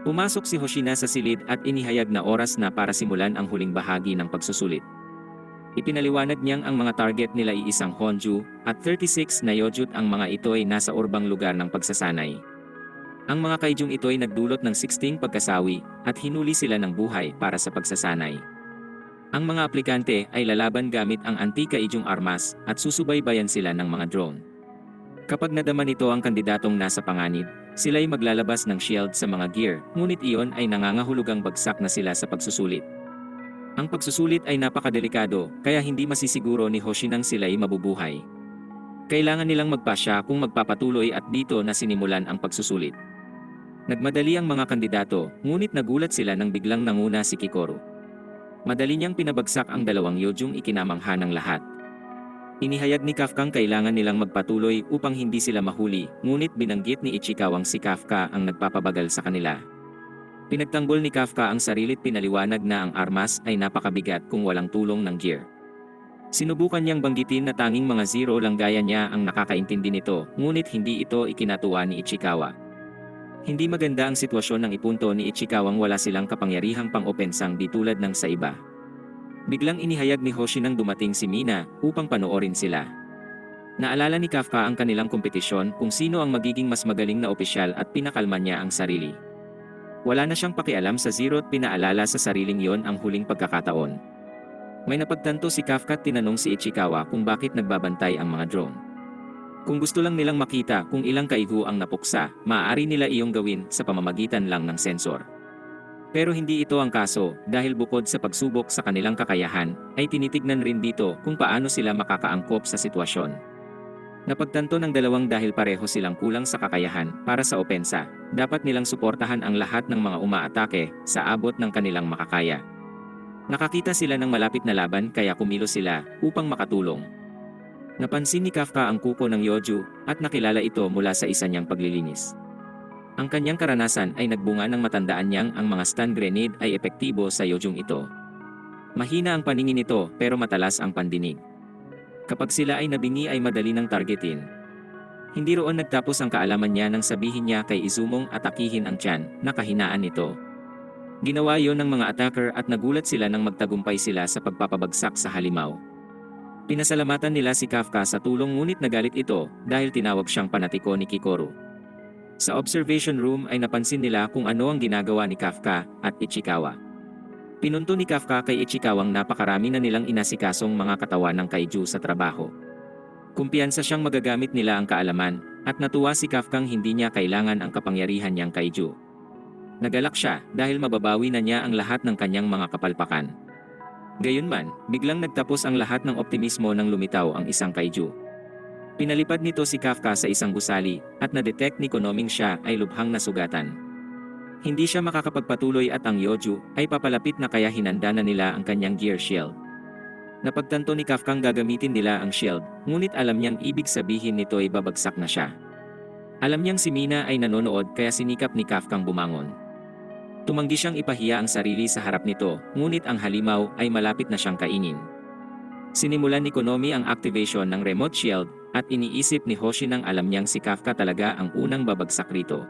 Pumasok si Hoshina sa silid at inihayag na oras na para simulan ang huling bahagi ng pagsusulit. Ipinaliwanag niyang ang mga target nila ay isang Honju at 36 na Yojut. Ang mga ito ay nasa urbang lugar ng pagsasanay. Ang mga kaijung ito ay nagdulot ng 16 pagkasawi at hinuli sila ng buhay para sa pagsasanay. Ang mga aplikante ay lalaban gamit ang anti-kaijung armas at susubaybayan sila ng mga drone. Kapag nadama nito ang kandidatong nasa panganib, sila ay maglalabas ng shield sa mga gear, ngunit iyon ay nangangahulugang bagsak na sila sa pagsusulit. Ang pagsusulit ay napakadelikado, kaya hindi masisiguro ni Hoshi nang sila ay mabubuhay. Kailangan nilang magpasya kung magpapatuloy at dito na sinimulan ang pagsusulit. Nagmadali ang mga kandidato, ngunit nagulat sila nang biglang nanguna si Kikoru. Madali niyang pinabagsak ang dalawang Yojung ikinamangha ng lahat. Inihayag ni Kafkang kailangan nilang magpatuloy upang hindi sila mahuli, ngunit binanggit ni Ichikawang si Kafka ang nagpapabagal sa kanila. Pinagtanggol ni Kafka ang sarilit pinaliwanag na ang armas ay napakabigat kung walang tulong ng gear. Sinubukan niyang banggitin na tanging mga zero lang gaya niya ang nakakaintindi nito, ngunit hindi ito ikinatuwa ni Ichikawa. Hindi maganda ang sitwasyon ng ipunto ni Ichikawang wala silang kapangyarihang pang-opensang di tulad ng sa iba. Biglang inihayag ni Hoshi nang dumating si Mina upang panoorin sila. Naalala ni Kafka ang kanilang kompetisyon kung sino ang magiging mas magaling na opisyal at pinakalma niya ang sarili. Wala na siyang pakialam sa zero at pinaalala sa sariling yon ang huling pagkakataon. May napagtanto si Kafka at tinanong si Ichikawa kung bakit nagbabantay ang mga drone. Kung gusto lang nilang makita kung ilang kaigu ang napuksa, maaari nila iyong gawin sa pamamagitan lang ng sensor. Pero hindi ito ang kaso dahil bukod sa pagsubok sa kanilang kakayahan, ay tinitignan rin dito kung paano sila makakaangkop sa sitwasyon. Napagtanto ng dalawang dahil pareho silang kulang sa kakayahan para sa opensa, dapat nilang suportahan ang lahat ng mga umaatake sa abot ng kanilang makakaya. Nakakita sila ng malapit na laban kaya kumilos sila upang makatulong. Napansin ni Kafka ang kuko ng Yoju at nakilala ito mula sa isa niyang paglilinis. Ang kanyang karanasan ay nagbunga ng matandaan niyang ang mga stun grenade ay epektibo sa Yojung ito. Mahina ang paningin nito pero matalas ang pandinig. Kapag sila ay nabingi ay madali ng targetin. Hindi roon nagtapos ang kaalaman niya nang sabihin niya kay Izumong atakihin ang tiyan na kahinaan nito. Ginawa yon ng mga attacker at nagulat sila nang magtagumpay sila sa pagpapabagsak sa halimaw. Pinasalamatan nila si Kafka sa tulong ngunit nagalit ito dahil tinawag siyang panatiko ni Kikoru. Sa observation room ay napansin nila kung ano ang ginagawa ni Kafka at Ichikawa. Pinunto ni Kafka kay Ichikawang napakarami na nilang inasikasong mga katawan ng kaiju sa trabaho. Kumpiyansa siyang magagamit nila ang kaalaman at natuwa si Kafkang hindi niya kailangan ang kapangyarihan niyang kaiju. Nagalak siya dahil mababawi na niya ang lahat ng kanyang mga kapalpakan. Gayunman, biglang nagtapos ang lahat ng optimismo nang lumitaw ang isang kaiju. Pinalipad nito si Kafka sa isang gusali at na-detect ni Konoming siya ay lubhang nasugatan. Hindi siya makakapagpatuloy at ang Yoju ay papalapit na kaya hinanda na nila ang kanyang gear shield. Napagtanto ni Kafkang gagamitin nila ang shield, ngunit alam niyang ibig sabihin nito ay babagsak na siya. Alam niyang si Mina ay nanonood kaya sinikap ni Kafkang bumangon. Tumanggi siyang ipahiya ang sarili sa harap nito, ngunit ang halimaw ay malapit na siyang kainin. Sinimulan ni Konomi ang activation ng remote shield at iniisip ni Hoshi nang alam niyang si Kafka talaga ang unang babagsak rito.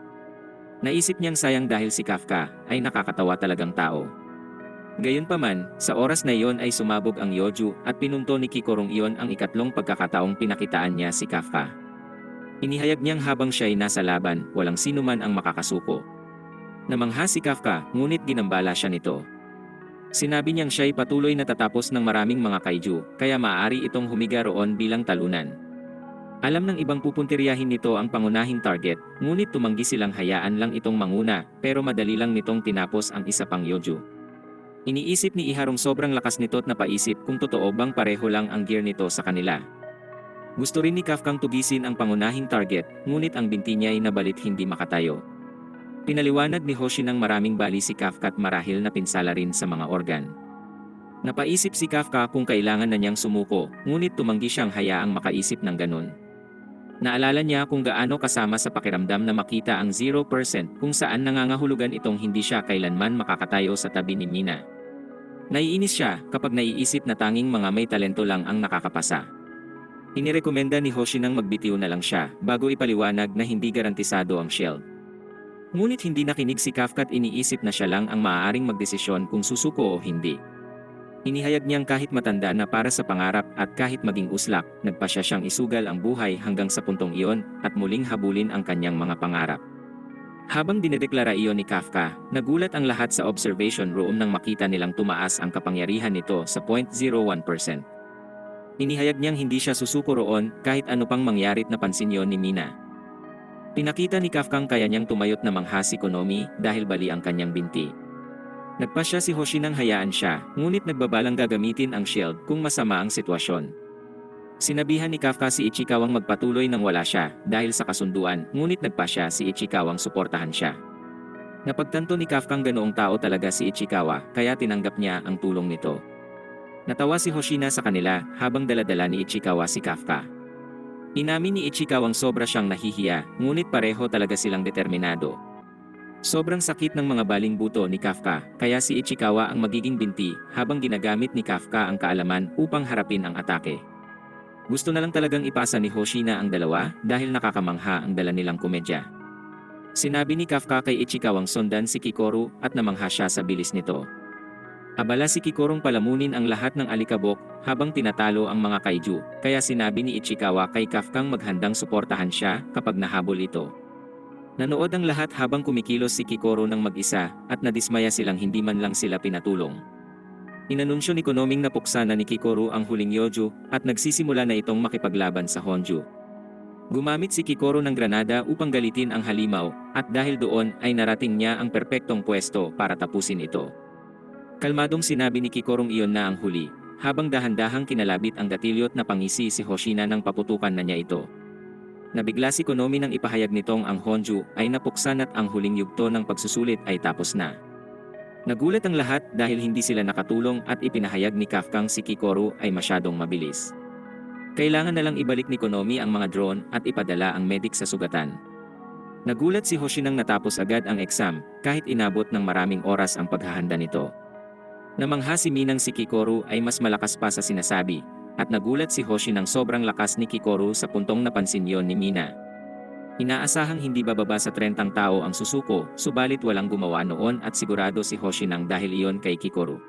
Naisip niyang sayang dahil si Kafka ay nakakatawa talagang tao. Gayunpaman, sa oras na iyon ay sumabog ang Yoju at pinunto ni Kikorong iyon ang ikatlong pagkakataong pinakitaan niya si Kafka. Inihayag niyang habang siya ay nasa laban, walang sinuman ang makakasuko. Namangha si Kafka, ngunit ginambala siya nito. Sinabi niyang siya'y patuloy na tatapos ng maraming mga kaiju, kaya maaari itong humiga roon bilang talunan. Alam ng ibang pupuntiryahin nito ang pangunahing target, ngunit tumanggi silang hayaan lang itong manguna, pero madali lang nitong tinapos ang isa pang Yoju. Iniisip ni Iharong sobrang lakas nito at napaisip kung totoo bang pareho lang ang gear nito sa kanila. Gusto rin ni Kafkang tugisin ang pangunahing target, ngunit ang binti niya ay nabalit hindi makatayo. Pinaliwanag ni Hoshi ng maraming bali si Kafka at marahil na pinsala rin sa mga organ. Napaisip si Kafka kung kailangan na niyang sumuko, ngunit tumanggi siyang hayaang makaisip ng ganun. Naalala niya kung gaano kasama sa pakiramdam na makita ang 0% kung saan nangangahulugan itong hindi siya kailanman makakatayo sa tabi ni Mina. Naiinis siya kapag naiisip na tanging mga may talento lang ang nakakapasa. Inirekomenda ni Hoshi nang magbitiw na lang siya bago ipaliwanag na hindi garantisado ang shield. Ngunit hindi nakinig si Kafka at iniisip na siya lang ang maaaring magdesisyon kung susuko o hindi. Inihayag niyang kahit matanda na para sa pangarap at kahit maging uslak, nagpasya siyang isugal ang buhay hanggang sa puntong iyon at muling habulin ang kanyang mga pangarap. Habang dinedeklara iyon ni Kafka, nagulat ang lahat sa observation room nang makita nilang tumaas ang kapangyarihan nito sa 0.01%. Inihayag niyang hindi siya susuko roon kahit ano pang mangyarit na pansin yon ni Mina. Pinakita ni Kafkang kaya niyang tumayot na mangha si Konomi dahil bali ang kanyang binti. Nagpasya si Hoshi nang hayaan siya, ngunit nagbabalang gagamitin ang shield kung masama ang sitwasyon. Sinabihan ni Kafka si Ichikawang magpatuloy nang wala siya dahil sa kasunduan, ngunit nagpasya si Ichikawang suportahan siya. Napagtanto ni Kafkang ganoong tao talaga si Ichikawa, kaya tinanggap niya ang tulong nito. Natawa si Hoshina sa kanila habang daladala ni Ichikawa si Kafka. Inamin ni Ichikawang sobra siyang nahihiya, ngunit pareho talaga silang determinado. Sobrang sakit ng mga baling buto ni Kafka, kaya si Ichikawa ang magiging binti habang ginagamit ni Kafka ang kaalaman upang harapin ang atake. Gusto na lang talagang ipasa ni Hoshina ang dalawa dahil nakakamangha ang dala nilang komedya. Sinabi ni Kafka kay Ichikawang sundan si Kikoru at namangha siya sa bilis nito. Abala si Kikorong palamunin ang lahat ng alikabok habang tinatalo ang mga kaiju, kaya sinabi ni Ichikawa kay Kafkang maghandang suportahan siya kapag nahabol ito. Nanood ang lahat habang kumikilos si Kikoro ng mag-isa at nadismaya silang hindi man lang sila pinatulong. Inanunsyo ni Konoming na puksa na ni Kikoro ang huling Yoju at nagsisimula na itong makipaglaban sa Honju. Gumamit si Kikoro ng granada upang galitin ang halimaw at dahil doon ay narating niya ang perpektong pwesto para tapusin ito. Kalmadong sinabi ni Kikorong iyon na ang huli, habang dahan-dahang kinalabit ang gatilyot na pangisi si Hoshina nang paputukan na niya ito. Nabigla si Konomi nang ipahayag nitong ang Honju ay napuksan at ang huling yugto ng pagsusulit ay tapos na. Nagulat ang lahat dahil hindi sila nakatulong at ipinahayag ni Kafkang si Kikoru ay masyadong mabilis. Kailangan na lang ibalik ni Konomi ang mga drone at ipadala ang medic sa sugatan. Nagulat si Hoshinang natapos agad ang exam kahit inabot ng maraming oras ang paghahanda nito. Namangha si Minang si Kikoru ay mas malakas pa sa sinasabi, at nagulat si Hoshi ng sobrang lakas ni Kikoru sa puntong napansin yon ni Mina. Inaasahang hindi bababa sa 30 tao ang susuko, subalit walang gumawa noon at sigurado si Hoshi nang dahil iyon kay Kikoru.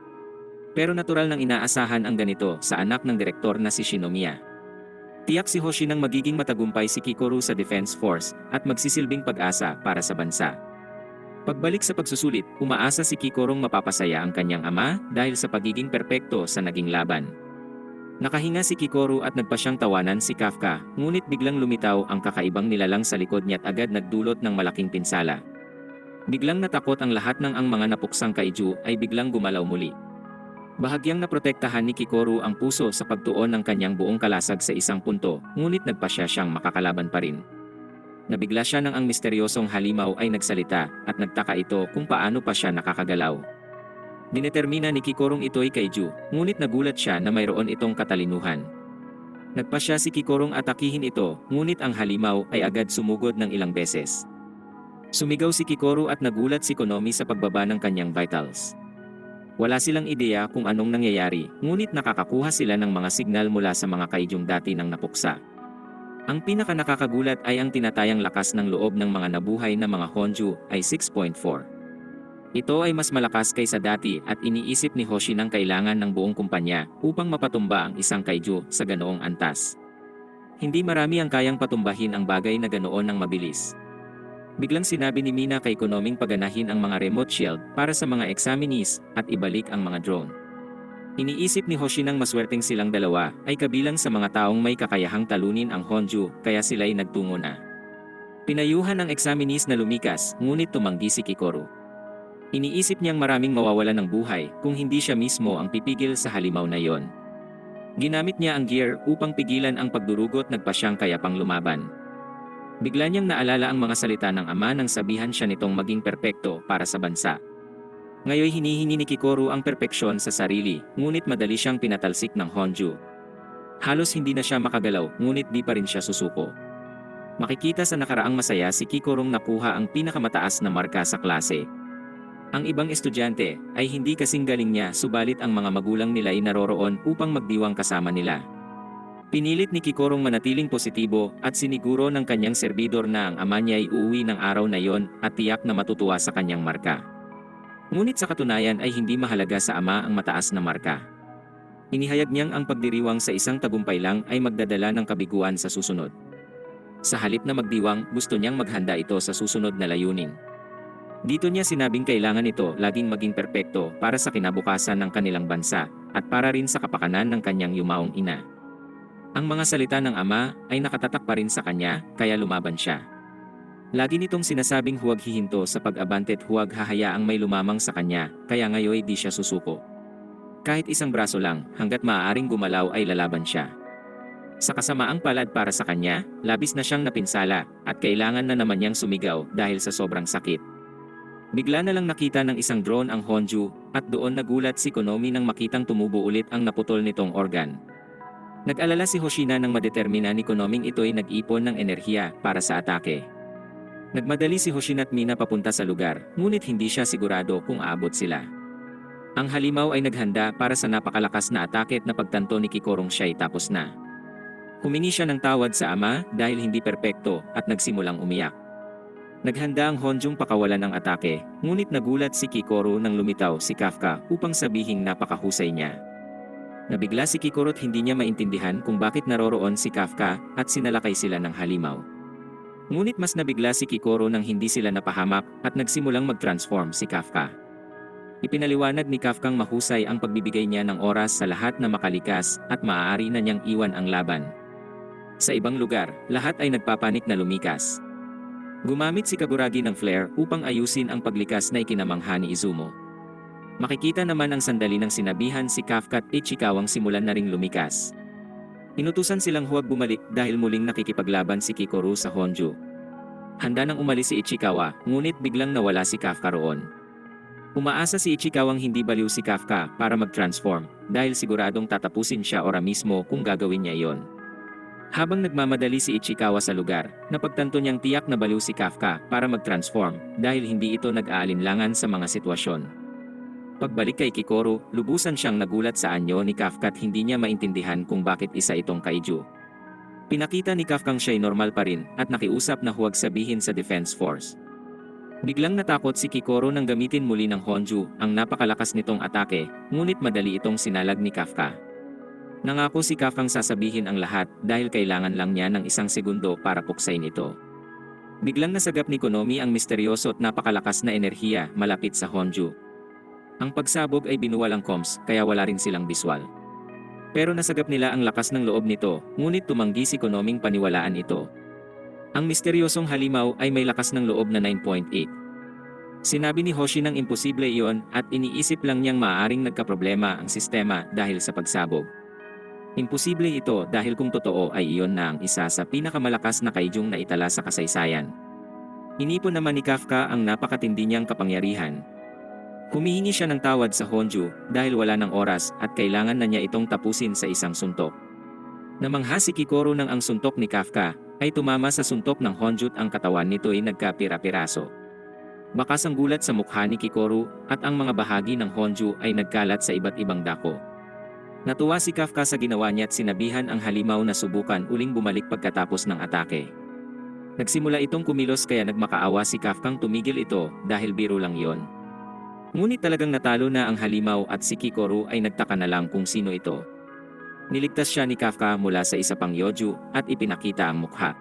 Pero natural nang inaasahan ang ganito sa anak ng direktor na si Shinomiya. Tiyak si Hoshi nang magiging matagumpay si Kikoru sa Defense Force at magsisilbing pag-asa para sa bansa. Pagbalik sa pagsusulit, umaasa si Kikorong mapapasaya ang kanyang ama dahil sa pagiging perpekto sa naging laban. Nakahinga si Kikoru at nagpa siyang tawanan si Kafka, ngunit biglang lumitaw ang kakaibang nilalang sa likod niya at agad nagdulot ng malaking pinsala. Biglang natakot ang lahat ng ang mga napuksang kaiju ay biglang gumalaw muli. Bahagyang naprotektahan ni Kikoru ang puso sa pagtuon ng kanyang buong kalasag sa isang punto, ngunit nagpasya siyang makakalaban pa rin. Nabigla siya nang ang misteryosong halimaw ay nagsalita at nagtaka ito kung paano pa siya nakakagalaw. Dinetermina ni Kikorong ito'y kaiju, ngunit nagulat siya na mayroon itong katalinuhan. Nagpasya si Kikorong atakihin ito, ngunit ang halimaw ay agad sumugod ng ilang beses. Sumigaw si Kikoru at nagulat si Konomi sa pagbaba ng kanyang vitals. Wala silang ideya kung anong nangyayari, ngunit nakakakuha sila ng mga signal mula sa mga kaijung dati nang napuksa. Ang pinaka-nakakagulat ay ang tinatayang lakas ng loob ng mga nabuhay na mga Honju ay 6.4. Ito ay mas malakas kaysa dati at iniisip ni Hoshi ng kailangan ng buong kumpanya upang mapatumba ang isang kaiju sa ganoong antas. Hindi marami ang kayang patumbahin ang bagay na ganoon ng mabilis. Biglang sinabi ni Mina kay Konoming paganahin ang mga remote shield para sa mga examinees at ibalik ang mga drone. Iniisip ni Hoshi nang maswerteng silang dalawa ay kabilang sa mga taong may kakayahang talunin ang Honju kaya sila'y nagtungo na. Pinayuhan ang examinees na lumikas, ngunit tumanggi si Kikoru. Iniisip niyang maraming mawawalan ng buhay kung hindi siya mismo ang pipigil sa halimaw na yon. Ginamit niya ang gear upang pigilan ang pagdurugot nagpa siyang kayapang lumaban. Bigla niyang naalala ang mga salita ng ama nang sabihan siya nitong maging perpekto para sa bansa. Ngayon hinihingi ni Kikoru ang perpeksyon sa sarili, ngunit madali siyang pinatalsik ng Honju. Halos hindi na siya makagalaw, ngunit di pa rin siya susuko. Makikita sa nakaraang masaya si Kikorong nakuha ang pinakamataas na marka sa klase. Ang ibang estudyante ay hindi kasing galing niya, subalit ang mga magulang nila ay naroroon upang magdiwang kasama nila. Pinilit ni Kikorong manatiling positibo at siniguro ng kanyang serbidor na ang ama niya ay uuwi ng araw na yon at tiyak na matutuwa sa kanyang marka. Ngunit sa katunayan ay hindi mahalaga sa ama ang mataas na marka. Inihayag niyang ang pagdiriwang sa isang tagumpay lang ay magdadala ng kabiguan sa susunod. Sa halip na magdiwang, gusto niyang maghanda ito sa susunod na layunin. Dito niya sinabing kailangan ito laging maging perpekto para sa kinabukasan ng kanilang bansa at para rin sa kapakanan ng kanyang yumaong ina. Ang mga salita ng ama ay nakatatak pa rin sa kanya, kaya lumaban siya. Lagi nitong sinasabing huwag hihinto sa pag-abante at huwag hahayaang may lumamang sa kanya, kaya ngayon di siya susuko. Kahit isang braso lang, hanggat maaaring gumalaw ay lalaban siya. Sa kasamaang palad para sa kanya, labis na siyang napinsala at kailangan na naman niyang sumigaw dahil sa sobrang sakit. Bigla na lang nakita ng isang drone ang Honju, at doon nagulat si Konomi nang makitang tumubo ulit ang naputol nitong organ. Nag-alala si Hoshina nang madetermina ni Konoming ito'y nag-ipon ng enerhiya para sa atake. Nagmadali si Hoshina at Mina papunta sa lugar, ngunit hindi siya sigurado kung aabot sila. Ang halimaw ay naghanda para sa napakalakas na atake at napagtanto ni Kikorong siya'y tapos na. Humingi siya ng tawad sa ama dahil hindi perpekto at nagsimulang umiyak. Naghanda ang Honjung pakawalan ng atake, ngunit nagulat si Kikoru nang lumitaw si Kafka upang sabihing napakahusay niya. Nabigla si Kikoru at hindi niya maintindihan kung bakit naroroon si Kafka at sinalakay sila ng halimaw. Ngunit mas nabigla si Kikoru nang hindi sila napahamak at nagsimulang mag-transform si Kafka. Ipinaliwanag ni Kafkang mahusay ang pagbibigay niya ng oras sa lahat na makalikas at maaari na niyang iwan ang laban. Sa ibang lugar, lahat ay nagpapanik na lumikas. Gumamit si Kaguragi ng flare upang ayusin ang paglikas na ikinamangha ni Izumo. Makikita naman ang sandali ng sinabihan si Kafka at Ichikawang simulan na ring lumikas. Inutusan silang huwag bumalik dahil muling nakikipaglaban si Kikoru sa Honju. Handa nang umalis si Ichikawa, ngunit biglang nawala si Kafka roon. Umaasa si Ichikawang hindi baliw si Kafka para mag-transform dahil siguradong tatapusin siya ora mismo kung gagawin niya iyon. Habang nagmamadali si Ichikawa sa lugar, napagtanto niyang tiyak na baliw si Kafka para mag-transform dahil hindi ito nag-aalinlangan sa mga sitwasyon. Pagbalik kay Kikoru, lubusan siyang nagulat sa anyo ni Kafka at hindi niya maintindihan kung bakit isa itong kaiju. Pinakita ni Kafkang siya'y normal pa rin at nakiusap na huwag sabihin sa Defense Force. Biglang natakot si Kikoru nang gamitin muli ng Honju ang napakalakas nitong atake, ngunit madali itong sinalag ni Kafka. Nangako si Kafkang sasabihin ang lahat dahil kailangan lang niya ng isang segundo para puksain ito. Biglang nasagap ni Konomi ang misteryoso at napakalakas na enerhiya malapit sa Honju. Ang pagsabog ay binuwal ang comms kaya wala rin silang biswal. Pero nasagap nila ang lakas ng loob nito, ngunit tumanggi si Konoming paniwalaan ito. Ang misteryosong halimaw ay may lakas ng loob na 9.8. Sinabi ni Hoshi nang imposible iyon at iniisip lang niyang maaaring nagkaproblema ang sistema dahil sa pagsabog. Imposible ito dahil kung totoo ay iyon na ang isa sa pinakamalakas na kaijung na itala sa kasaysayan. Inipon naman ni Kafka ang napakatindi niyang kapangyarihan. Humihingi siya ng tawad sa Honju dahil wala ng oras at kailangan na niya itong tapusin sa isang suntok. Namangha si Kikoru nang ang suntok ni Kafka ay tumama sa suntok ng Honju at ang katawan nito ay nagkapira-piraso. Bakas ang gulat sa mukha ni Kikoru at ang mga bahagi ng Honju ay nagkalat sa iba't ibang dako. Natuwa si Kafka sa ginawa niya at sinabihan ang halimaw na subukan uling bumalik pagkatapos ng atake. Nagsimula itong kumilos kaya nagmakaawa si Kafkang tumigil ito dahil biro lang iyon. Ngunit talagang natalo na ang halimaw at si Kikoru ay nagtaka na lang kung sino ito. Niligtas siya ni Kafka mula sa isa pang Yoju at ipinakita ang mukha.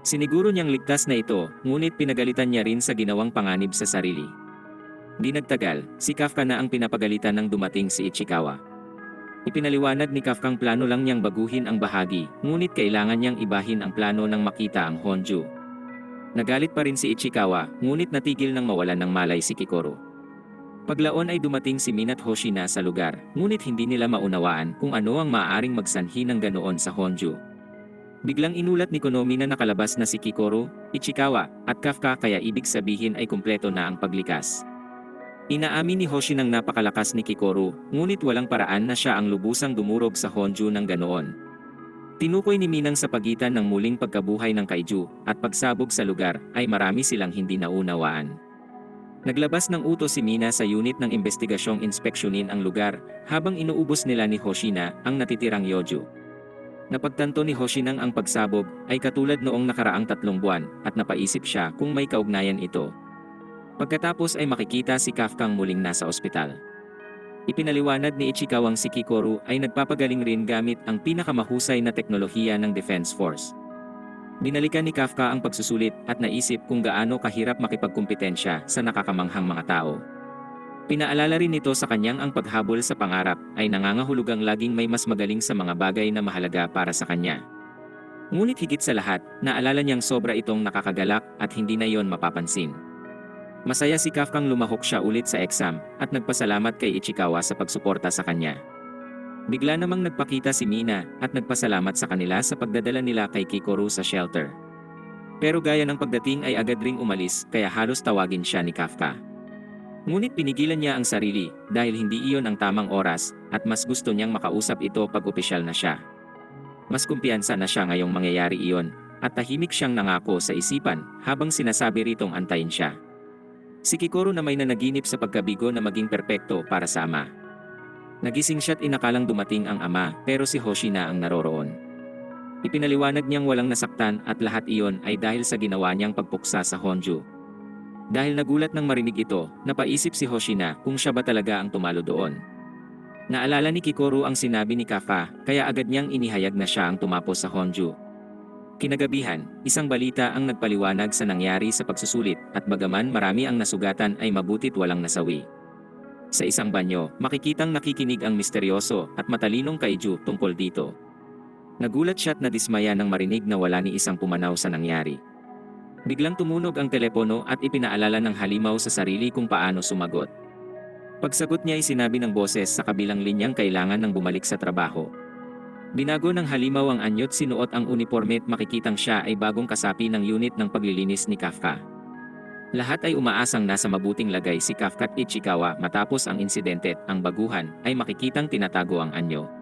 Siniguro niyang ligtas na ito, ngunit pinagalitan niya rin sa ginawang panganib sa sarili. Di nagtagal, si Kafka na ang pinapagalitan nang dumating si Ichikawa. Ipinaliwanag ni Kafkang plano lang niyang baguhin ang bahagi, ngunit kailangan niyang ibahin ang plano nang makita ang Honju. Nagalit pa rin si Ichikawa, ngunit natigil nang mawalan ng malay si Kikoru. Paglaon ay dumating si Mina at Hoshina sa lugar, ngunit hindi nila maunawaan kung ano ang maaaring magsanhi ng ganoon sa Honju. Biglang inulat ni Konomi na nakalabas na si Kikoru, Ichikawa, at Kafka kaya ibig sabihin ay kumpleto na ang paglikas. Inaamin ni Hoshi ng napakalakas ni Kikoru, ngunit walang paraan na siya ang lubusang dumurog sa Honju ng ganoon. Tinukoy ni Minang sa pagitan ng muling pagkabuhay ng kaiju at pagsabog sa lugar ay marami silang hindi naunawaan. Naglabas ng utos si Mina sa unit ng investigasyong inspeksyonin ang lugar habang inuubos nila ni Hoshina ang natitirang Yoju. Napagtanto ni Hoshinang ang pagsabog ay katulad noong nakaraang 3 buwan at napaisip siya kung may kaugnayan ito. Pagkatapos ay makikita si Kafkang muling nasa ospital. Ipinaliwanag ni Ichikawang si Kikoru ay nagpapagaling rin gamit ang pinakamahusay na teknolohiya ng Defense Force. Binalikan ni Kafka ang pagsusulit at naisip kung gaano kahirap makipagkumpetensya sa nakakamanghang mga tao. Pinaalala rin nito sa kanyang ang paghabol sa pangarap ay nangangahulugang laging may mas magaling sa mga bagay na mahalaga para sa kanya. Ngunit higit sa lahat, naalala niyang sobra itong nakakagalak at hindi na iyon mapapansin. Masaya si Kafkang lumahok siya ulit sa exam at nagpasalamat kay Ichikawa sa pagsuporta sa kanya. Bigla namang nagpakita si Mina at nagpasalamat sa kanila sa pagdadala nila kay Kikoru sa shelter. Pero gaya ng pagdating ay agad ring umalis kaya halos tawagin siya ni Kafka. Ngunit pinigilan niya ang sarili dahil hindi iyon ang tamang oras at mas gusto niyang makausap ito pag opisyal na siya. Mas kumpiyansa na siya ngayong mangyayari iyon at tahimik siyang nangako sa isipan habang sinasabi ritong antayin siya. Si Kikoru na may nanaginip sa pagkabigo na maging perpekto para sa ama. Nagising siya't inakalang dumating ang ama pero si Hoshi na ang naroroon. Ipinaliwanag niyang walang nasaktan at lahat iyon ay dahil sa ginawa niyang pagpuksa sa Honju. Dahil nagulat nang marinig ito, napaisip si Hoshina kung siya ba talaga ang tumalo doon. Naalala ni Kikoru ang sinabi ni Kafa, kaya agad niyang inihayag na siya ang tumapos sa Honju. Kinagabihan, isang balita ang nagpaliwanag sa nangyari sa pagsusulit at bagaman marami ang nasugatan ay mabutit walang nasawi. Sa isang banyo, makikitang nakikinig ang misteryoso at matalinong kaiju tungkol dito. Nagulat siya at nadismaya nang marinig na wala ni isang pumanaw sa nangyari. Biglang tumunog ang telepono at ipinaalala ng halimaw sa sarili kung paano sumagot. Pagsagot niya ay sinabi ng boses sa kabilang linyang kailangan ng bumalik sa trabaho. Binago ng halimaw ang anyo't sinuot ang uniforme at makikitang siya ay bagong kasapi ng unit ng paglilinis ni Kafka. Lahat ay umaasang nasa mabuting lagay si Kafka at Ichikawa matapos ang insidente at ang baguhan ay makikitang tinatago ang anyo.